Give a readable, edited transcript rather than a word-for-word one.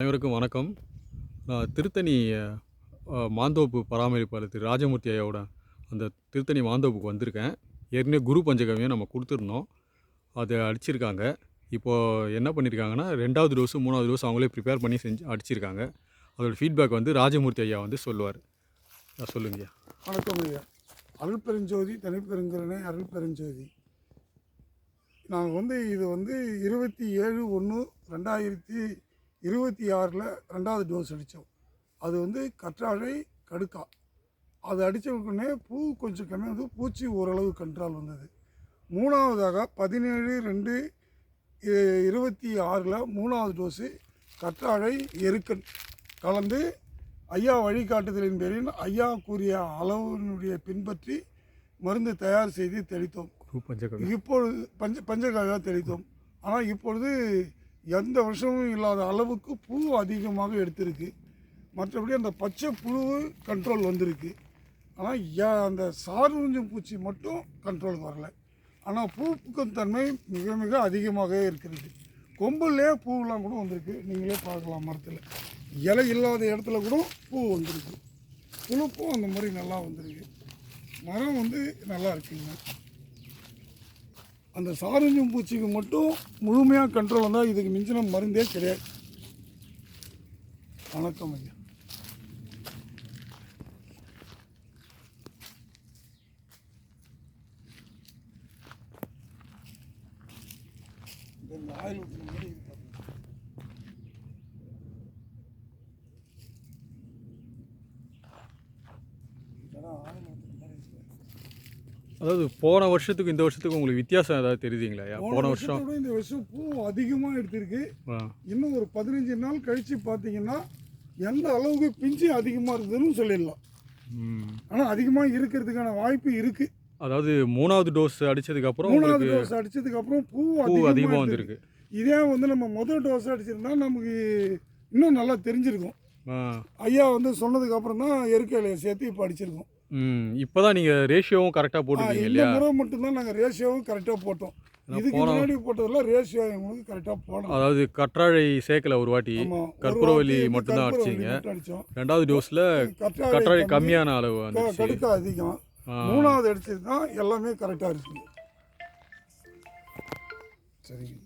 அனைவருக்கும் வணக்கம். நான் திருத்தணி மாந்தோப்பு பராமரிப்பாளர் திரு ராஜமூர்த்தி ஐயாவோட அந்த திருத்தணி மாந்தோப்புக்கு வந்திருக்கேன். ஏற்கனவே குரு பஞ்சகவ்யம் நம்ம கொடுத்துருந்தோம். அதை அடிச்சிருக்காங்க. இப்போது என்ன பண்ணியிருக்காங்கன்னா 2வது டோஸு 3வது டோஸ் அவங்களே ப்ரிப்பேர் பண்ணி செஞ்சு அடிச்சிருக்காங்க. அதோட ஃபீட்பேக் வந்து ராஜமூர்த்தி ஐயா வந்து சொல்லுவார். சொல்லுங்க ஐயா. வணக்கம் ஐயா. அருள் பெருஞ்சோதி தனிப்பெருங்கருணை அருள் பெருஞ்சோதி. நாங்கள் இது 27/1/2026 2வது டோஸ் அடித்தோம். அது கற்றாழை கடுக்கா. அது அடித்தவுடனே பூ கொஞ்சம் கம்மியாக பூச்சி ஓரளவு கண்ட்ரோல் வந்தது. 3வதாக 17/2/26 3வது டோஸு கற்றாழை எருக்கன் கலந்து ஐயா வழிகாட்டுதலின் பேரில் ஐயா கூறிய அளவினுடைய பின்பற்றி மருந்து தயார் செய்து தெளித்தோம். இப்பொழுது பஞ்சகாவியாக தெளித்தோம். ஆனால் இப்பொழுது எந்த வருஷமும் இல்லாத அளவுக்கு பூ அதிகமாக எடுத்திருக்கு. மற்றபடி அந்த பச்சை புழு கண்ட்ரோல் வந்திருக்கு. ஆனால் அந்த சார்வூஞ்சம் பூச்சி மட்டும் கண்ட்ரோலுக்கு வரலை. ஆனால் பூக்கும் தன்மை மிக மிக அதிகமாக இருக்கிறது. கொம்புலேயே பூவெலாம் கூட வந்திருக்கு. நீங்களே பார்க்கலாம். மரத்தில் இலை இல்லாத இடத்துல கூட பூ வந்திருக்கு. புழுப்பும் அந்த மாதிரி நல்லா வந்திருக்கு. மரம் நல்லா இருக்குங்க. அந்த சாரஞ்சம் பூச்சிக்கு மட்டும் முழுமையாக கண்ட்ரோல் வந்தால் இதுக்கு மிஞ்சின மருந்தே கிடையாது. வணக்கம் ஐயா. இந்த ஆயில் ஊற்றுற மாதிரி ஆயில் ஊற்றுற மாதிரி இருக்கு. அதாவது போன வருஷத்துக்கு இந்த வருஷத்துக்கு உங்களுக்கு வித்தியாசம் ஏதாவது தெரியுதுங்களா? போன வருஷம் இந்த வருஷம் பூ அதிகமாக எடுத்திருக்கு. இன்னும் ஒரு 15 நாள் கழித்து பார்த்தீங்கன்னா எந்த அளவுக்கு பிஞ்சு அதிகமாக இருக்குதுன்னு சொல்லிடலாம். ஆனால் அதிகமாக இருக்கிறதுக்கான வாய்ப்பு இருக்குது. அதாவது 3வது டோஸ் அடித்ததுக்கப்புறம் 3வது டோஸ் அடித்ததுக்கப்புறம் பூ அதிகமாக வந்திருக்கு. இதே நம்ம முதல் டோஸ் அடிச்சிருந்தா நமக்கு இன்னும் நல்லா தெரிஞ்சிருக்கும். ஐயா சொன்னதுக்கப்புறம் தான் எருக்கையில சேர்த்து இப்போ அடிச்சிருக்கோம். இப்போ தான் நீங்கள் ரேஷியோவும் கரெக்டாக போட்டுருக்கீங்க இல்லையா? இந்த முறை மட்டும்தான் நாங்கள் ரேஷியோவும் கரெக்டாக போட்டோம். இதுக்கு முன்னாடி போட்டதில் ரேஷியோ எங்களுக்கு கரெக்டாக போடணும். அதாவது கற்றாழை சேர்க்கல ஒரு வாட்டி, கற்பூரவல்லி மட்டும்தான் அடிச்சிங்க. 2வது டோஸில் கற்றாழை கம்மியான அளவு கடுக்கா அதிகம். 3வது அடிச்சது தான் எல்லாமே கரெக்டாக இருக்குது. சரிங்க.